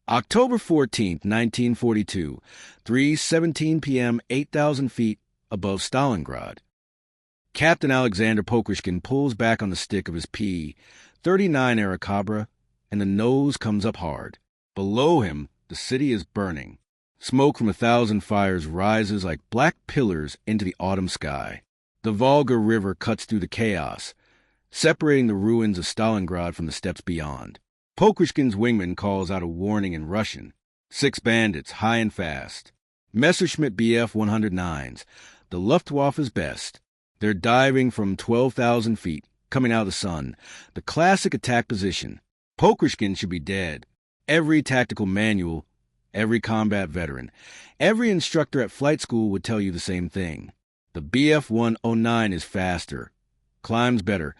October 14th, 1942, 3:17 p.m., 8,000 feet above Stalingrad. Captain Alexander Pokryshkin pulls back on the stick of his P-39 Airacobra, and the nose comes up hard. Below him, the city is burning. Smoke from 1,000 fires rises like black pillars into the autumn sky. The Volga River cuts through the chaos, separating the ruins of Stalingrad from the steppes beyond. Pokryshkin's wingman calls out a warning in Russian. 6 bandits, high and fast. Messerschmitt Bf-109s, the Luftwaffe's best. They're diving from 12,000 feet, coming out of the sun. The classic attack position. Pokryshkin should be dead. Every tactical manual, every combat veteran, every instructor at flight school would tell you the same thing. The Bf-109 is faster, climbs better,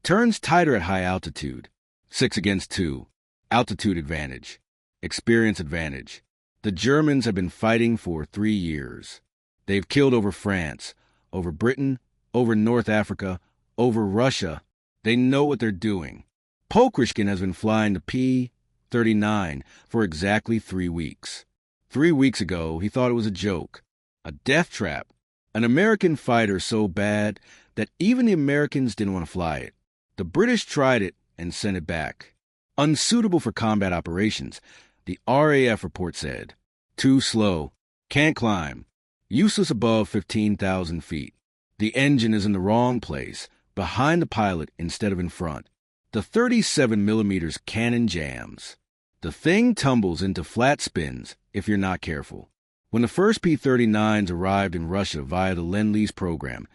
turns tighter at high altitude. 6 against 2. Altitude advantage. Experience advantage. The Germans have been fighting for 3 years. They've killed over France, over Britain, over North Africa, over Russia. They know what they're doing. Pokryshkin has been flying the P-39 for exactly 3 weeks. 3 weeks ago, he thought it was a joke, a death trap, an American fighter so bad that even the Americans didn't want to fly it. The British tried it and sent it back. Unsuitable for combat operations, the RAF report said. Too slow. Can't climb. Useless above 15,000 feet. The engine is in the wrong place, behind the pilot instead of in front. The 37mm cannon jams. The thing tumbles into flat spins if you're not careful. When the first P-39s arrived in Russia via the Lend-Lease program,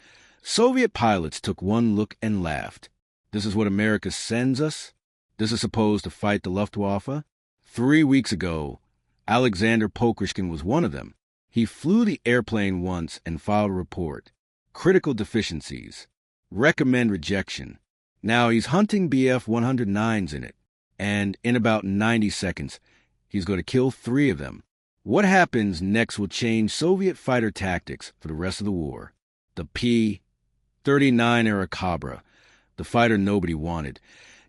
Soviet pilots took one look and laughed. This is what America sends us? This is supposed to fight the Luftwaffe? 3 weeks ago, Alexander Pokryshkin was one of them. He flew the airplane once and filed a report. Critical deficiencies. Recommend rejection. Now he's hunting Bf-109s in it, and in about 90 seconds, he's going to kill 3 of them. What happens next will change Soviet fighter tactics for the rest of the war. The P-39 Airacobra, the fighter nobody wanted,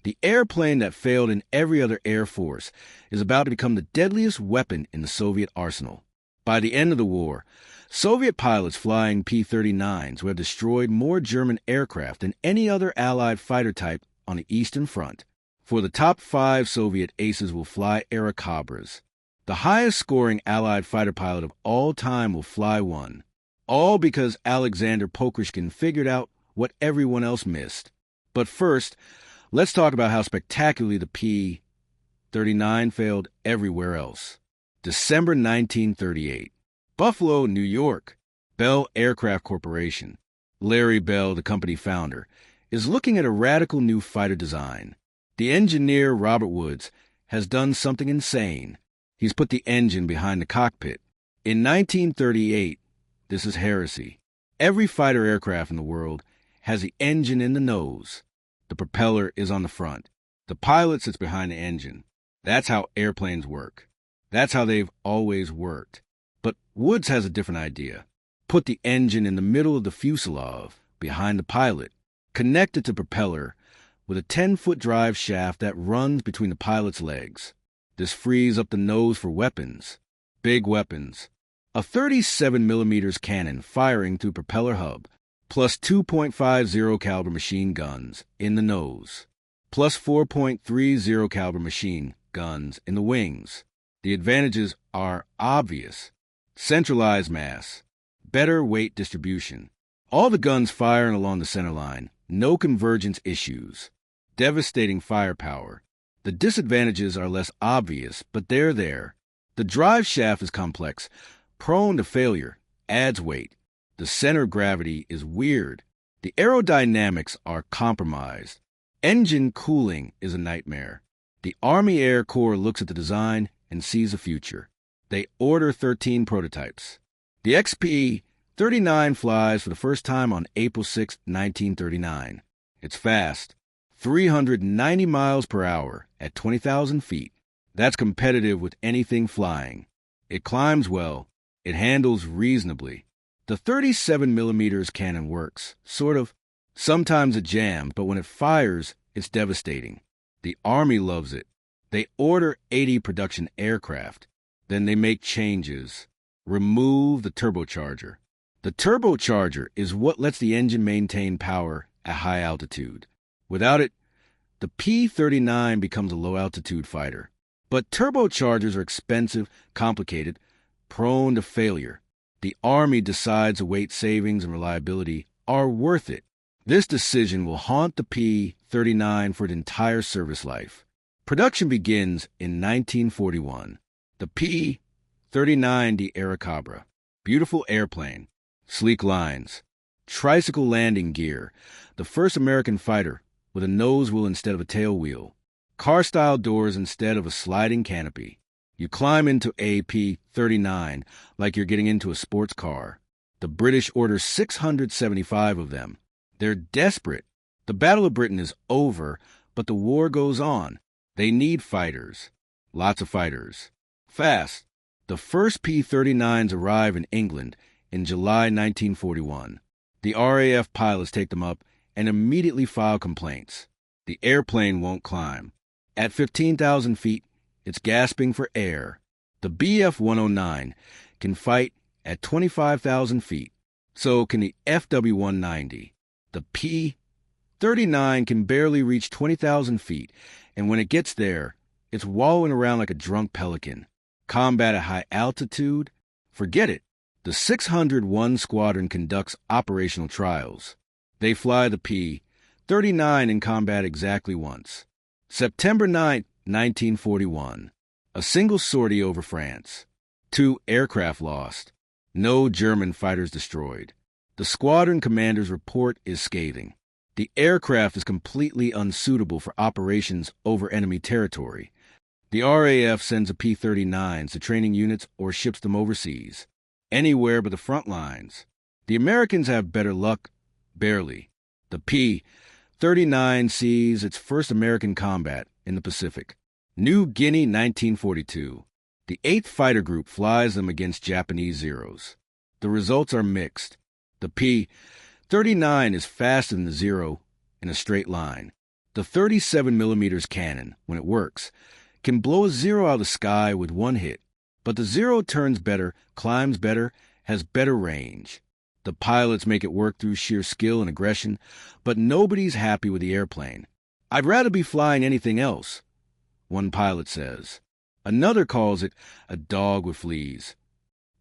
the airplane that failed in every other air force, is about to become the deadliest weapon in the Soviet arsenal. By the end of the war, Soviet pilots flying P-39s will have destroyed more German aircraft than any other Allied fighter type on the Eastern Front. For the top 5 Soviet aces will fly Airacobras. The highest-scoring Allied fighter pilot of all time will fly one. All because Alexander Pokryshkin figured out what everyone else missed. But first, let's talk about how spectacularly the P-39 failed everywhere else. December 1938. Buffalo, New York. Bell Aircraft Corporation. Larry Bell, the company founder, is looking at a radical new fighter design. The engineer, Robert Woods, has done something insane. He's put the engine behind the cockpit. In 1938, this is heresy. Every fighter aircraft in the world has the engine in the nose. The propeller is on the front. The pilot sits behind the engine. That's how airplanes work. That's how they've always worked. But Woods has a different idea. Put the engine in the middle of the fuselage, behind the pilot, connected to propeller with a 10-foot drive shaft that runs between the pilot's legs. This frees up the nose for weapons. Big weapons. A 37mm cannon firing through propeller hub, plus 2.50 caliber machine guns in the nose, plus 4.30 caliber machine guns in the wings. The advantages are obvious. Centralized mass, better weight distribution. All the guns firing along the center line, no convergence issues. Devastating firepower. The disadvantages are less obvious, but they're there. The drive shaft is complex, prone to failure, adds weight. The center of gravity is weird. The aerodynamics are compromised. Engine cooling is a nightmare. The Army Air Corps looks at the design and sees a future. They order 13 prototypes. The XP-39 flies for the first time on April 6, 1939. It's fast. 390 miles per hour at 20,000 feet. That's competitive with anything flying. It climbs well. It handles reasonably. The 37mm cannon works, sort of. Sometimes it jams, but when it fires, it's devastating. The Army loves it. They order 80 production aircraft. Then they make changes. Remove the turbocharger. The turbocharger is what lets the engine maintain power at high altitude. Without it, the P-39 becomes a low-altitude fighter. But turbochargers are expensive, complicated, prone to failure. The Army decides the weight savings and reliability are worth it. This decision will haunt the P-39 for its entire service life. Production begins in 1941. The P-39 Airacobra. Beautiful airplane. Sleek lines. Tricycle landing gear. The first American fighter with a nose wheel instead of a tail wheel. Car-style doors instead of a sliding canopy. You climb into a P-39 like you're getting into a sports car. The British order 675 of them. They're desperate. The Battle of Britain is over, but the war goes on. They need fighters. Lots of fighters. Fast. The first P-39s arrive in England in July 1941. The RAF pilots take them up and immediately file complaints. The airplane won't climb. At 15,000 feet, it's gasping for air. The Bf-109 can fight at 25,000 feet. So can the FW-190. The P-39 can barely reach 20,000 feet, and when it gets there, it's wallowing around like a drunk pelican. Combat at high altitude? Forget it. The 601 Squadron conducts operational trials. They fly the P-39 in combat exactly once. September 9, 1941. A single sortie over France. 2 aircraft lost. No German fighters destroyed. The squadron commander's report is scathing. The aircraft is completely unsuitable for operations over enemy territory. The RAF sends the P-39s to training units or ships them overseas. Anywhere but the front lines. The Americans have better luck, barely. The P-39 sees its first American combat in the Pacific. New Guinea, 1942. The 8th Fighter Group flies them against Japanese Zeros. The results are mixed. The P-39 is faster than the Zero in a straight line. The 37mm cannon, when it works, can blow a Zero out of the sky with one hit. But the Zero turns better, climbs better, has better range. The pilots make it work through sheer skill and aggression, but nobody's happy with the airplane. I'd rather be flying anything else, one pilot says. Another calls it a dog with fleas.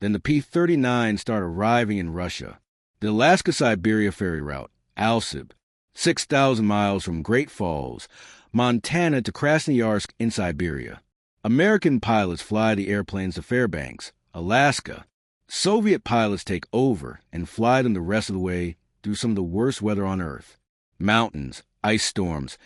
Then the P-39 start arriving in Russia. The Alaska-Siberia ferry route, Alsib, 6,000 miles from Great Falls, Montana to Krasnoyarsk in Siberia. American pilots fly the airplanes to Fairbanks, Alaska. Soviet pilots take over and fly them the rest of the way through some of the worst weather on Earth. Mountains, ice storms,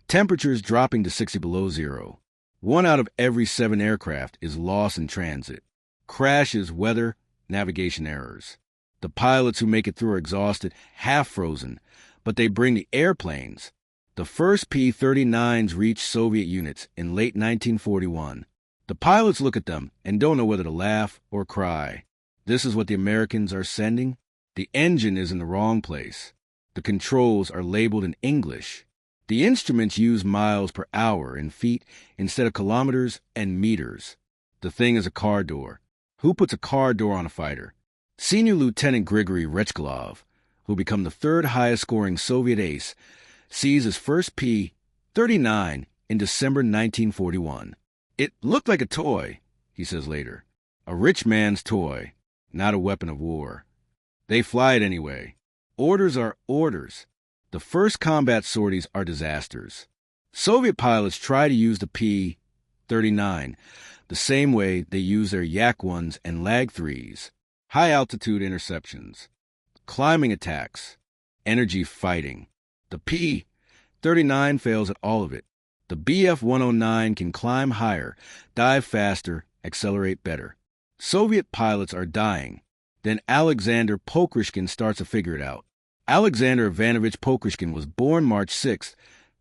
temperatures dropping to 60 below zero. 1 out of every 7 aircraft is lost in transit. Crashes, weather, navigation errors. The pilots who make it through are exhausted, half frozen, but they bring the airplanes. The first P-39s reach Soviet units in late 1941. The pilots look at them and don't know whether to laugh or cry. This is what the Americans are sending? The engine is in the wrong place. The controls are labeled in English. The instruments use miles per hour in feet instead of kilometers and meters. The thing is a car door. Who puts a car door on a fighter? Senior Lieutenant Grigory Rechkalov, who became the 3rd highest scoring Soviet ace, sees his first P-39 in December 1941. It looked like a toy, he says later. A rich man's toy, not a weapon of war. They fly it anyway. Orders are orders. The first combat sorties are disasters. Soviet pilots try to use the P-39 the same way they use their Yak-1s and Lag-3s. High-altitude interceptions. Climbing attacks. Energy fighting. The P-39 fails at all of it. The Bf-109 can climb higher, dive faster, accelerate better. Soviet pilots are dying. Then Alexander Pokryshkin starts to figure it out. Alexander Ivanovich Pokryshkin was born March 6,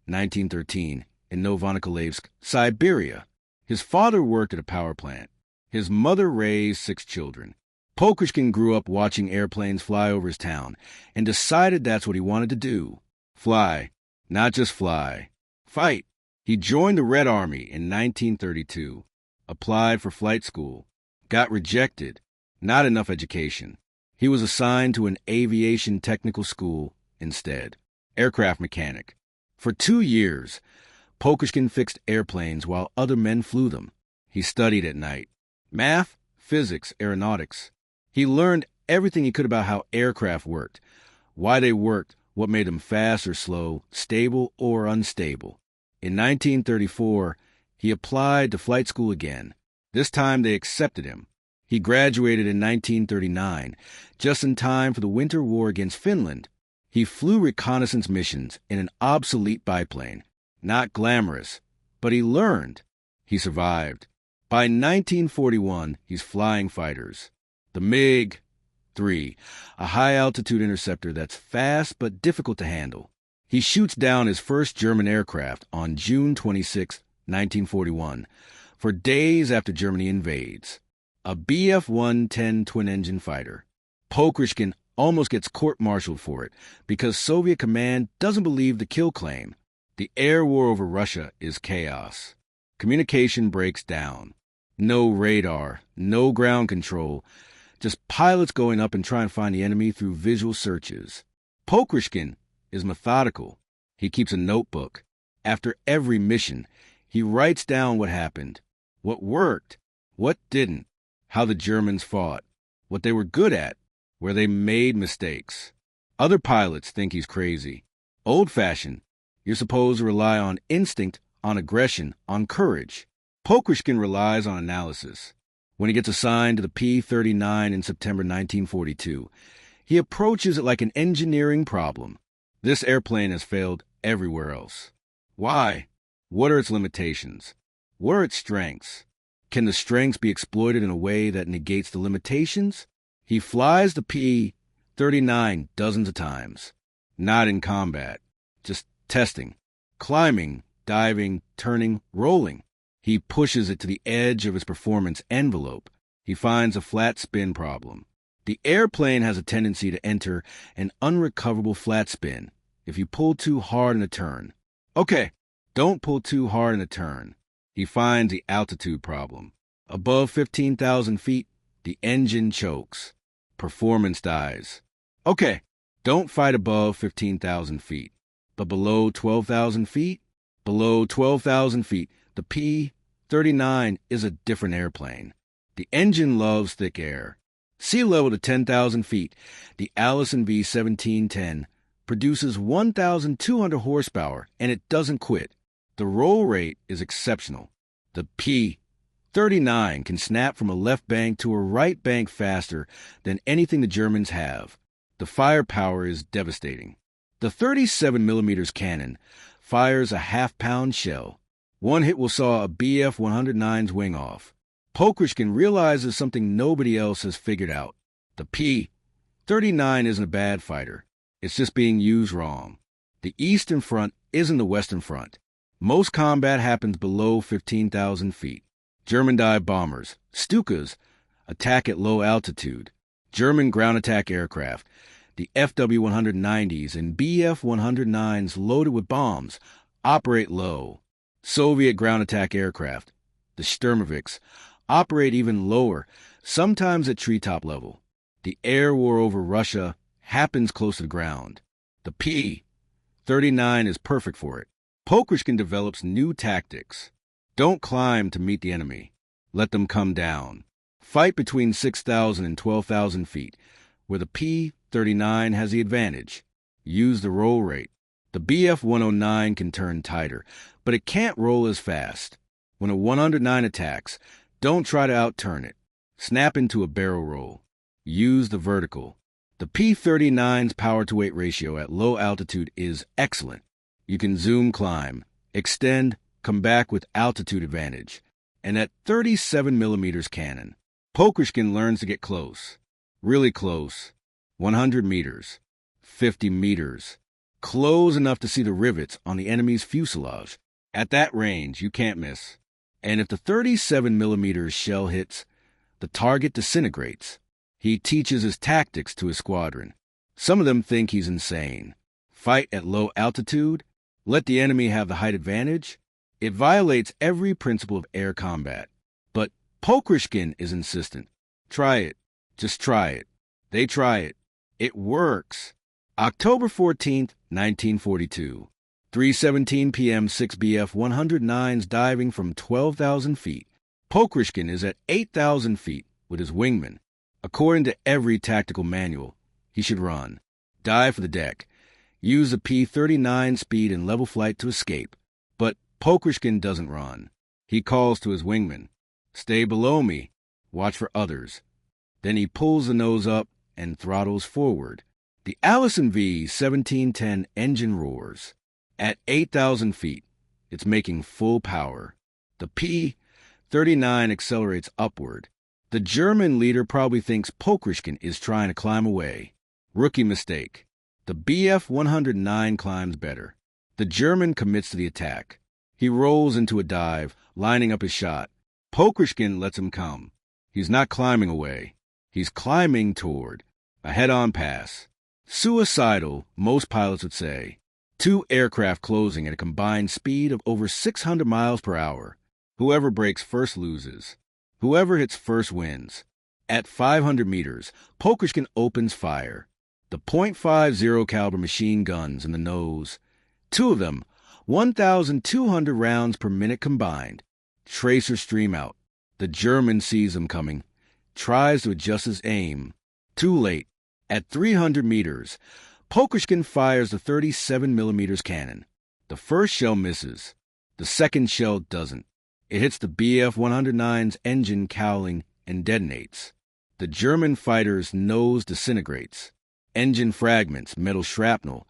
1913, in Novonikolayevsk, Siberia. His father worked at a power plant. His mother raised 6 children. Pokryshkin grew up watching airplanes fly over his town and decided that's what he wanted to do. Fly. Not just fly. Fight. He joined the Red Army in 1932, applied for flight school, got rejected, not enough education. He was assigned to an aviation technical school instead, aircraft mechanic. For 2 years, Pokryshkin fixed airplanes while other men flew them. He studied at night. Math, physics, aeronautics. He learned everything he could about how aircraft worked, why they worked, what made them fast or slow, stable or unstable. In 1934, he applied to flight school again. This time they accepted him. He graduated in 1939, just in time for the Winter War against Finland. He flew reconnaissance missions in an obsolete biplane. Not glamorous, but he learned. He survived. By 1941, he's flying fighters. The MiG-3, a high-altitude interceptor that's fast but difficult to handle. He shoots down his first German aircraft on June 26, 1941, for days after Germany invades. A Bf-110 twin-engine fighter. Pokryshkin almost gets court-martialed for it because Soviet command doesn't believe the kill claim. The air war over Russia is chaos. Communication breaks down. No radar, no ground control, just pilots going up and trying to find the enemy through visual searches. Pokryshkin is methodical. He keeps a notebook. After every mission, he writes down what happened, what worked, what didn't, how the Germans fought, what they were good at, where they made mistakes. Other pilots think he's crazy. Old-fashioned. You're supposed to rely on instinct, on aggression, on courage. Pokryshkin relies on analysis. When he gets assigned to the P-39 in September 1942, he approaches it like an engineering problem. This airplane has failed everywhere else. Why? What are its limitations? What are its strengths? Can the strengths be exploited in a way that negates the limitations? He flies the P-39 dozens of times. Not in combat, just testing, climbing, diving, turning, rolling. He pushes it to the edge of its performance envelope. He finds a flat spin problem. The airplane has a tendency to enter an unrecoverable flat spin if you pull too hard in a turn. Okay, don't pull too hard in a turn. He finds the altitude problem. Above 15,000 feet, the engine chokes. Performance dies. Okay, don't fight above 15,000 feet. But below 12,000 feet? Below 12,000 feet, the P-39 is a different airplane. The engine loves thick air. Sea level to 10,000 feet, the Allison V-1710 produces 1,200 horsepower, and it doesn't quit. The roll rate is exceptional. The P-39 can snap from a left bank to a right bank faster than anything the Germans have. The firepower is devastating. The 37mm cannon fires a half-pound shell. One hit will saw a Bf-109's wing off. Pokryshkin realizes something nobody else has figured out. The P-39 isn't a bad fighter. It's just being used wrong. The Eastern Front isn't the Western Front. Most combat happens below 15,000 feet. German dive bombers, Stukas, attack at low altitude. German ground attack aircraft, the FW-190s and Bf-109s loaded with bombs, operate low. Soviet ground attack aircraft, the Sturmovix, operate even lower, sometimes at treetop level. The air war over Russia happens close to the ground. The P-39 is perfect for it. Pokryshkin develops new tactics. Don't climb to meet the enemy. Let them come down. Fight between 6,000 and 12,000 feet, where the P-39 has the advantage. Use the roll rate. The Bf-109 can turn tighter, but it can't roll as fast. When a 109 attacks, don't try to outturn it. Snap into a barrel roll. Use the vertical. The P-39's power-to-weight ratio at low altitude is excellent. You can zoom climb, extend, come back with altitude advantage. And at 37mm cannon, Pokryshkin learns to get close. Really close. 100 meters. 50 meters. Close enough to see the rivets on the enemy's fuselage. At that range, you can't miss. And if the 37mm shell hits, the target disintegrates. He teaches his tactics to his squadron. Some of them think he's insane. Fight at low altitude? Let the enemy have the height advantage? It violates every principle of air combat. But Pokryshkin is insistent. Try it. Just try it. They try it. It works. October 14th, 1942. 3:17 p.m. 6 BF 109's diving from 12,000 feet. Pokryshkin is at 8,000 feet with his wingman. According to every tactical manual, he should run, dive for the deck, use the P-39 speed and level flight to escape. But Pokryshkin doesn't run. He calls to his wingman, "Stay below me. Watch for others." Then he pulls the nose up and throttles forward. The Allison V-1710 engine roars. At 8,000 feet, it's making full power. The P-39 accelerates upward. The German leader probably thinks Pokryshkin is trying to climb away. Rookie mistake. The Bf-109 climbs better. The German commits to the attack. He rolls into a dive, lining up his shot. Pokryshkin lets him come. He's not climbing away. He's climbing toward a head-on pass. Suicidal, most pilots would say. 2 aircraft closing at a combined speed of over 600 miles per hour. Whoever breaks first loses. Whoever hits first wins. At 500 meters, Pokryshkin opens fire. The .50 caliber machine guns in the nose. 2 of them, 1,200 rounds per minute combined. Tracers stream out. The German sees them coming. Tries to adjust his aim. Too late. At 300 meters, Pokryshkin fires the 37mm cannon. The first shell misses. The second shell doesn't. It hits the Bf-109's engine cowling and detonates. The German fighter's nose disintegrates. Engine fragments, metal shrapnel,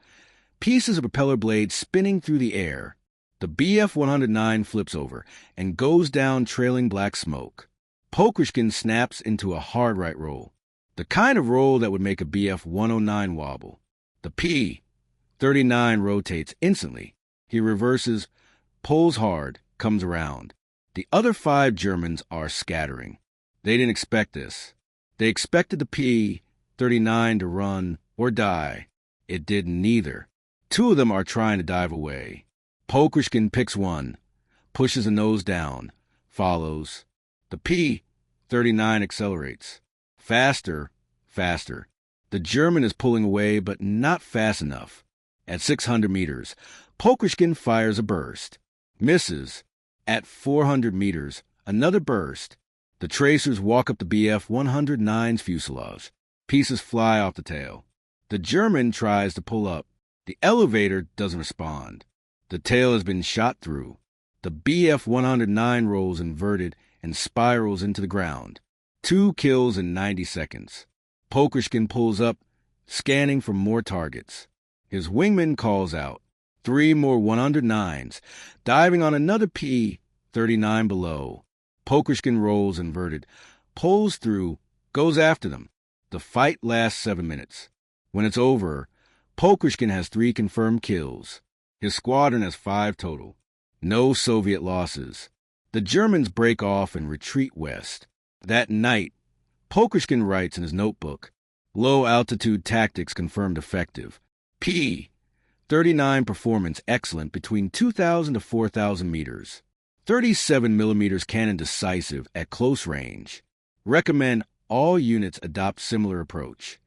pieces of propeller blades spinning through the air. The Bf-109 flips over and goes down trailing black smoke. Pokryshkin snaps into a hard right roll, the kind of roll that would make a Bf-109 wobble. The P-39 rotates instantly. He reverses, pulls hard, comes around. The other 5 Germans are scattering. They didn't expect this. They expected the P-39 to run or die. It did neither. 2 of them are trying to dive away. Pokryshkin picks one, pushes the nose down, follows. The P-39 accelerates. Faster, faster. The German is pulling away, but not fast enough. At 600 meters, Pokryshkin fires a burst. Misses. At 400 meters, another burst. The tracers walk up the Bf-109's fuselage. Pieces fly off the tail. The German tries to pull up. The elevator doesn't respond. The tail has been shot through. The Bf-109 rolls inverted and spirals into the ground. 2 kills in 90 seconds. Pokryshkin pulls up, scanning for more targets. His wingman calls out. 3 more 109s, diving on another P-39 below. Pokryshkin rolls inverted, pulls through, goes after them. The fight lasts 7 minutes. When it's over, Pokryshkin has 3 confirmed kills. His squadron has 5 total. No Soviet losses. The Germans break off and retreat west. That night, Pokryshkin writes in his notebook, "Low-altitude tactics confirmed effective. P-39 performance excellent between 2,000 to 4,000 meters. 37mm cannon decisive at close range. Recommend all units adopt similar approach."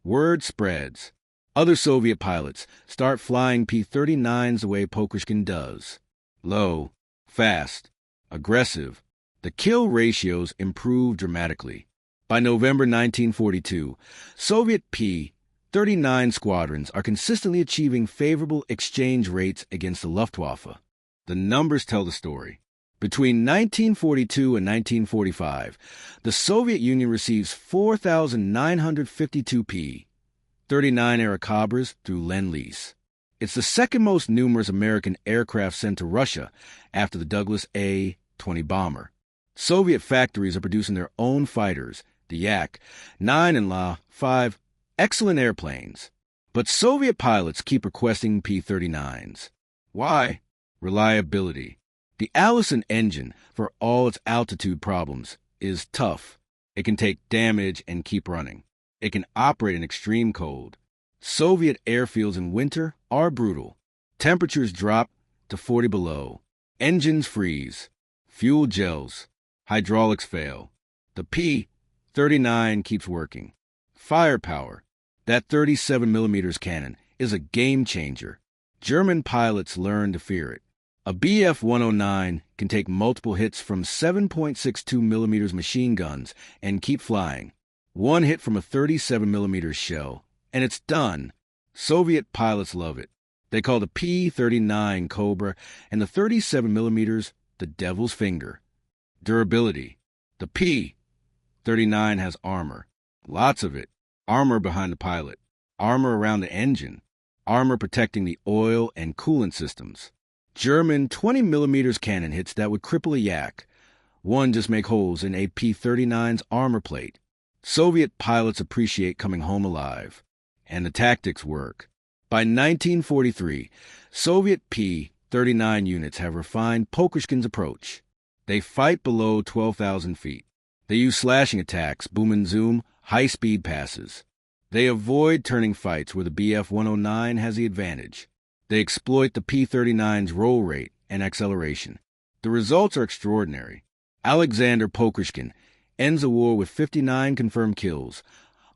Word spreads. Other Soviet pilots start flying P-39s the way Pokryshkin does. Low, fast, aggressive. The kill ratios improve dramatically. By November 1942, Soviet P-39 squadrons are consistently achieving favorable exchange rates against the Luftwaffe. The numbers tell the story. Between 1942 and 1945, the Soviet Union receives 4,952 P-39 Airacobras through Lend-Lease. It's the second most numerous American aircraft sent to Russia after the Douglas A-20 bomber. Soviet factories are producing their own fighters, the Yak-9 and La-5, excellent airplanes. But Soviet pilots keep requesting P-39s. Why? Reliability. The Allison engine, for all its altitude problems, is tough. It can take damage and keep running. It can operate in extreme cold. Soviet airfields in winter are brutal. Temperatures drop to 40 below. Engines freeze. Fuel gels. Hydraulics fail. The P-39 keeps working. Firepower. That 37mm cannon is a game changer. German pilots learn to fear it. A Bf-109 can take multiple hits from 7.62mm machine guns and keep flying. One hit from a 37mm shell, and it's done. Soviet pilots love it. They call the P-39 Cobra and the 37mm the Devil's Finger. Durability. The P-39 has armor. Lots of it. Armor behind the pilot. Armor around the engine. Armor protecting the oil and coolant systems. German 20mm cannon hits that would cripple a yak. One just make holes in a P-39's armor plate. Soviet pilots appreciate coming home alive. And the tactics work. By 1943, Soviet P-39 units have refined Pokryshkin's approach. They fight below 12,000 feet. They use slashing attacks, boom and zoom, high-speed passes. They avoid turning fights where the Bf-109 has the advantage. They exploit the P-39's roll rate and acceleration. The results are extraordinary. Alexander Pokryshkin ends the war with 59 confirmed kills,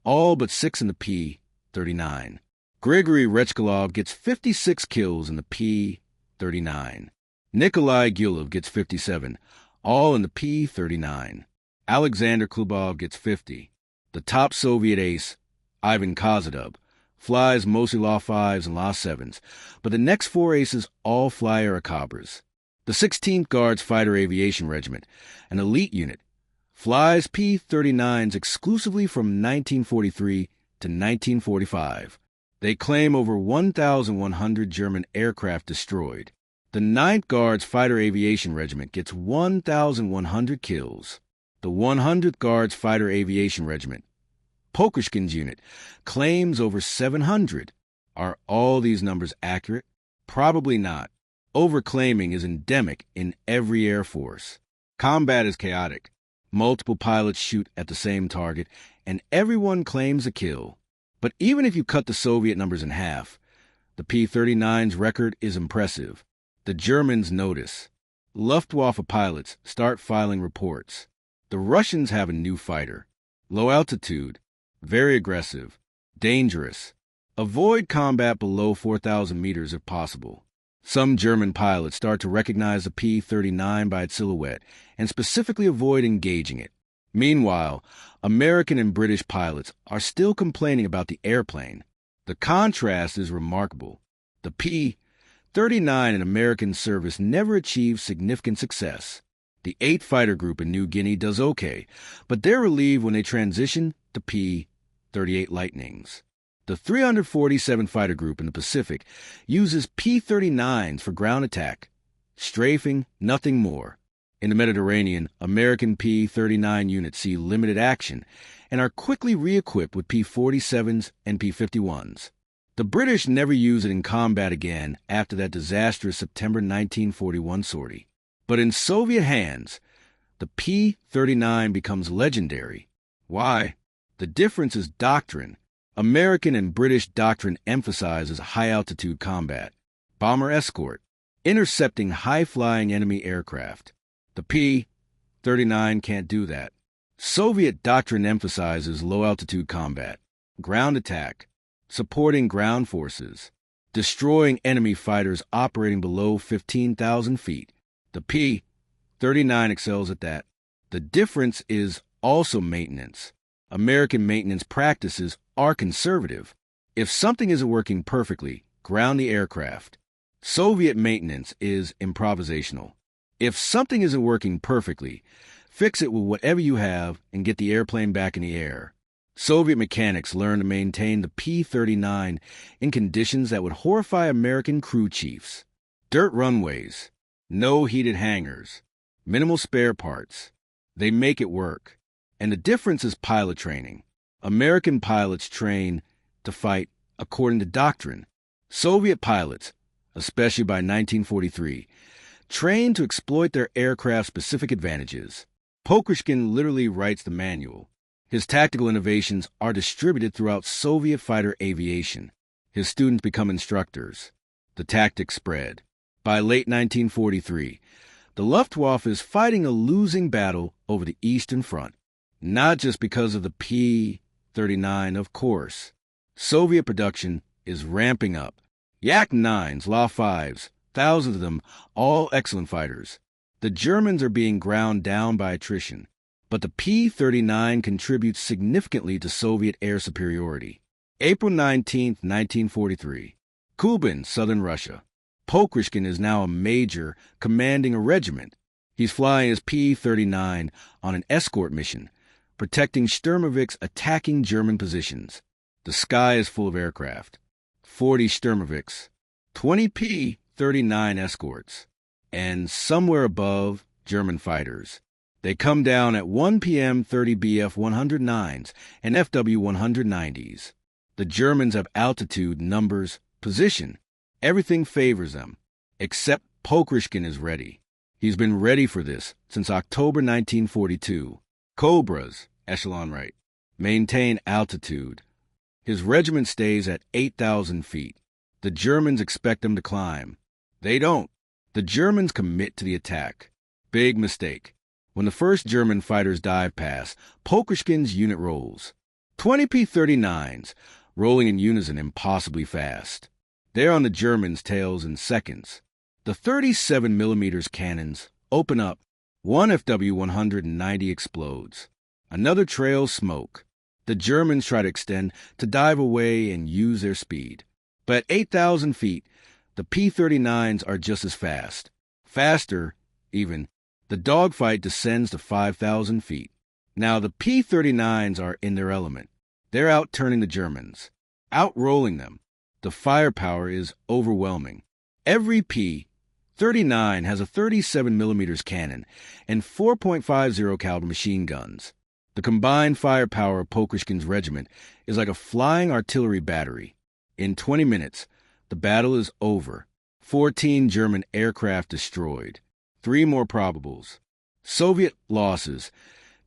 all but 6 in the P-39. Grigory Rechkalov gets 56 kills in the P-39. Nikolai Gulov gets 57, all in the P-39. Alexander Klubov gets 50. The top Soviet ace, Ivan Kozadub, flies mostly Law 5s and Law 7s, but the next 4 aces all fly Airacobras. The 16th Guards Fighter Aviation Regiment, an elite unit, flies P-39s exclusively from 1943 to 1945. They claim over 1,100 German aircraft destroyed. The 9th Guards Fighter Aviation Regiment gets 1,100 kills. The 100th Guards Fighter Aviation Regiment, Pokryshkin's unit, claims over 700. Are all these numbers accurate? Probably not. Overclaiming is endemic in every air force. Combat is chaotic. Multiple pilots shoot at the same target, and everyone claims a kill. But even if you cut the Soviet numbers in half, the P-39's record is impressive. The Germans notice. Luftwaffe pilots start filing reports. The Russians have a new fighter. Low altitude, very aggressive, dangerous. Avoid combat below 4,000 meters if possible. Some German pilots start to recognize the P-39 by its silhouette and specifically avoid engaging it. Meanwhile, American and British pilots are still complaining about the airplane. The contrast is remarkable. The P-39 in American service never achieved significant success. The 8th Fighter Group in New Guinea does okay, but they're relieved when they transition to P-38 Lightnings. The 347th Fighter Group in the Pacific uses P-39s for ground attack. Strafing, nothing more. In the Mediterranean, American P-39 units see limited action and are quickly re-equipped with P-47s and P-51s. The British never use it in combat again after that disastrous September 1941 sortie. But in Soviet hands, the P-39 becomes legendary. Why? The difference is doctrine. American and British doctrine emphasizes high-altitude combat, bomber escort, intercepting high-flying enemy aircraft. The P-39 can't do that. Soviet doctrine emphasizes low-altitude combat, ground attack, supporting ground forces, destroying enemy fighters operating below 15,000 feet. The P-39 excels at that. The difference is also maintenance. American maintenance practices are conservative. If something isn't working perfectly, ground the aircraft. Soviet maintenance is improvisational. If something isn't working perfectly, fix it with whatever you have and get the airplane back in the air. Soviet mechanics learned to maintain the P-39 in conditions that would horrify American crew chiefs. Dirt runways, no heated hangars, minimal spare parts. They make it work. And the difference is pilot training. American pilots train to fight according to doctrine. Soviet pilots, especially by 1943, trained to exploit their aircraft's specific advantages. Pokryshkin literally writes the manual. His tactical innovations are distributed throughout Soviet fighter aviation. His students become instructors. The tactics spread. By late 1943, the Luftwaffe is fighting a losing battle over the Eastern Front, not just because of the P-39, of course. Soviet production is ramping up. Yak-9s, La-5s, thousands of them, all excellent fighters. The Germans are being ground down by attrition, but the P-39 contributes significantly to Soviet air superiority. April 19, 1943. Kuban, southern Russia. Pokryshkin is now a major commanding a regiment. He's flying his P-39 on an escort mission, protecting Sturmovik's attacking German positions. The sky is full of aircraft. 40 Sturmoviks, 20 P-39 escorts, and somewhere above, German fighters. They come down at 1 p.m. 30 Bf-109s and FW-190s. The Germans have altitude, numbers, position. Everything favors them, except Pokryshkin is ready. He's been ready for this since October 1942. Cobras, echelon right, maintain altitude. His regiment stays at 8,000 feet. The Germans expect him to climb. They don't. The Germans commit to the attack. Big mistake. When the first German fighters dive past, Pokryshkin's unit rolls. 20 P-39s, rolling in unison impossibly fast. They're on the Germans' tails in seconds. The 37mm cannons open up. One FW-190 explodes. Another trails smoke. The Germans try to extend to dive away and use their speed. But at 8,000 feet, the P-39s are just as fast. Faster, even. The dogfight descends to 5,000 feet. Now the P-39s are in their element. They're out-turning the Germans, outrolling them. The firepower is overwhelming. Every P-39 has a 37mm cannon and 4.50 caliber machine guns. The combined firepower of Pokryshkin's regiment is like a flying artillery battery. In 20 minutes, the battle is over. 14 German aircraft destroyed. 3 more probables. Soviet losses.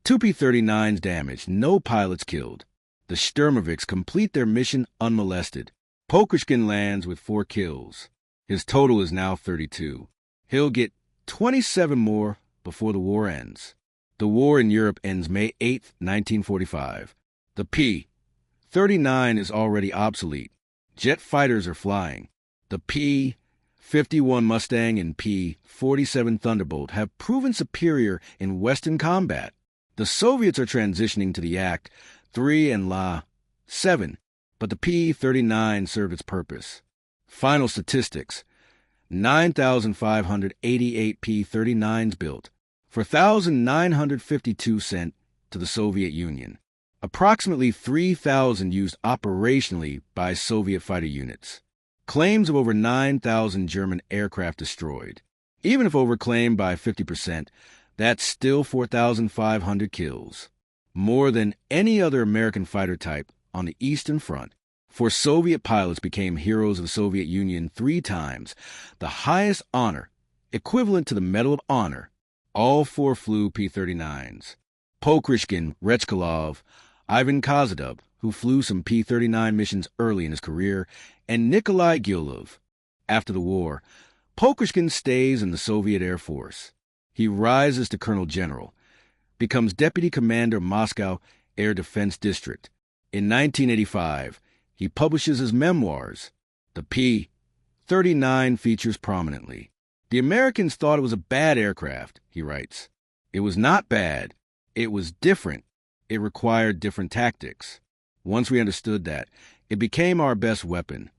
2 P-39s damaged. No pilots killed. The Sturmoviks complete their mission unmolested. Pokryshkin lands with 4 kills. His total is now 32. He'll get 27 more before the war ends. The war in Europe ends May 8, 1945. The P-39 is already obsolete. Jet fighters are flying. The P-51 Mustang and P-47 Thunderbolt have proven superior in Western combat. The Soviets are transitioning to the Yak-3 and La-7. But the P-39 served its purpose. Final statistics. 9,588 P-39s built, 4,952 sent to the Soviet Union. Approximately 3,000 used operationally by Soviet fighter units. Claims of over 9,000 German aircraft destroyed. Even if overclaimed by 50%, that's still 4,500 kills. More than any other American fighter type on the Eastern Front. 4 Soviet pilots became heroes of the Soviet Union 3 times, the highest honor, equivalent to the Medal of Honor. All 4 flew P-39s. Pokryshkin, Rechkalov, Ivan Kozadub, who flew some P-39 missions early in his career, and Nikolai Gilov. After the war, Pokryshkin stays in the Soviet Air Force. He rises to Colonel General, becomes Deputy Commander of Moscow Air Defense District. In 1985, he publishes his memoirs. The P-39 features prominently. The Americans thought it was a bad aircraft, he writes. It was not bad. It was different. It required different tactics. Once we understood that, it became our best weapon.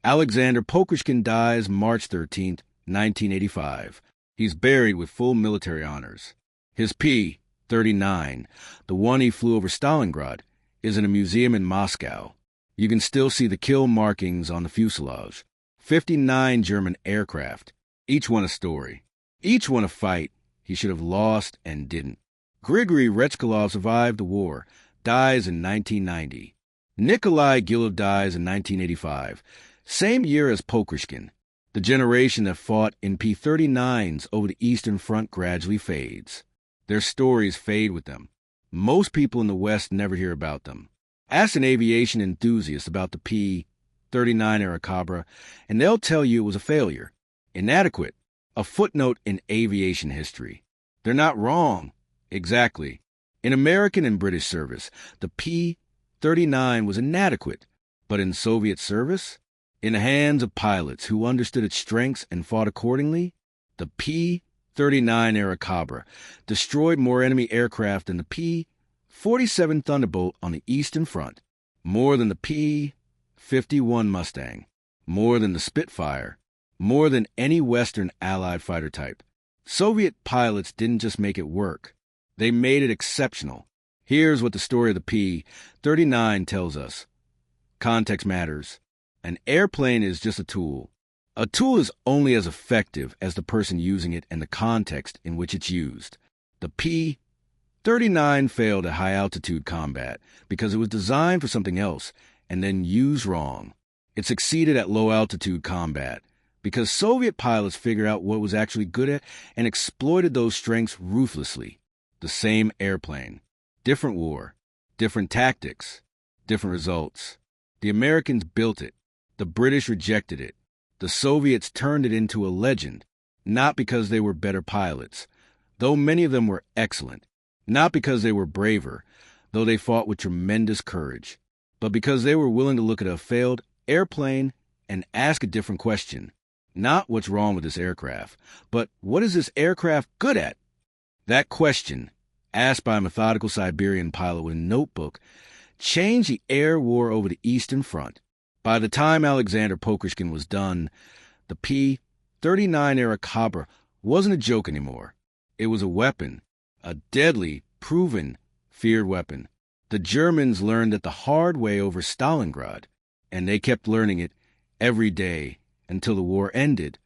Alexander Pokryshkin dies March 13, 1985. He's buried with full military honors. His P-39, the one he flew over Stalingrad, is in a museum in Moscow. You can still see the kill markings on the fuselage. 59 German aircraft, each one a story, each one a fight he should have lost and didn't. Grigory Rechkalov survived the war, dies in 1990. Nikolai Gilov dies in 1985, same year as Pokryshkin. The generation that fought in P-39s over the Eastern Front gradually fades. Their stories fade with them. Most people in the West never hear about them. Ask an aviation enthusiast about the P-39 Airacobra, and they'll tell you it was a failure. Inadequate, a footnote in aviation history. They're not wrong. Exactly. In American and British service, the P-39 was inadequate, but in Soviet service, in the hands of pilots who understood its strengths and fought accordingly, the P-39 Airacobra destroyed more enemy aircraft than the P-47 Thunderbolt on the Eastern Front, more than the P-51 Mustang, more than the Spitfire, more than any Western Allied fighter type. Soviet pilots didn't just make it work. They made it exceptional. Here's what the story of the P-39 tells us. Context matters. An airplane is just a tool. A tool is only as effective as the person using it and the context in which it's used. The P-39 failed at high-altitude combat because it was designed for something else and then used wrong. It succeeded at low-altitude combat because Soviet pilots figured out what it was actually good at and exploited those strengths ruthlessly. The same airplane. Different war. Different tactics. Different results. The Americans built it. The British rejected it. The Soviets turned it into a legend, not because they were better pilots, though many of them were excellent, not because they were braver, though they fought with tremendous courage, but because they were willing to look at a failed airplane and ask a different question. Not what's wrong with this aircraft, but what is this aircraft good at? That question, asked by a methodical Siberian pilot with a notebook, changed the air war over the Eastern Front. By the time Alexander Pokryshkin was done, the P-39 Airacobra wasn't a joke anymore. It was a weapon, a deadly, proven, feared weapon. The Germans learned it the hard way over Stalingrad, and they kept learning it every day until the war ended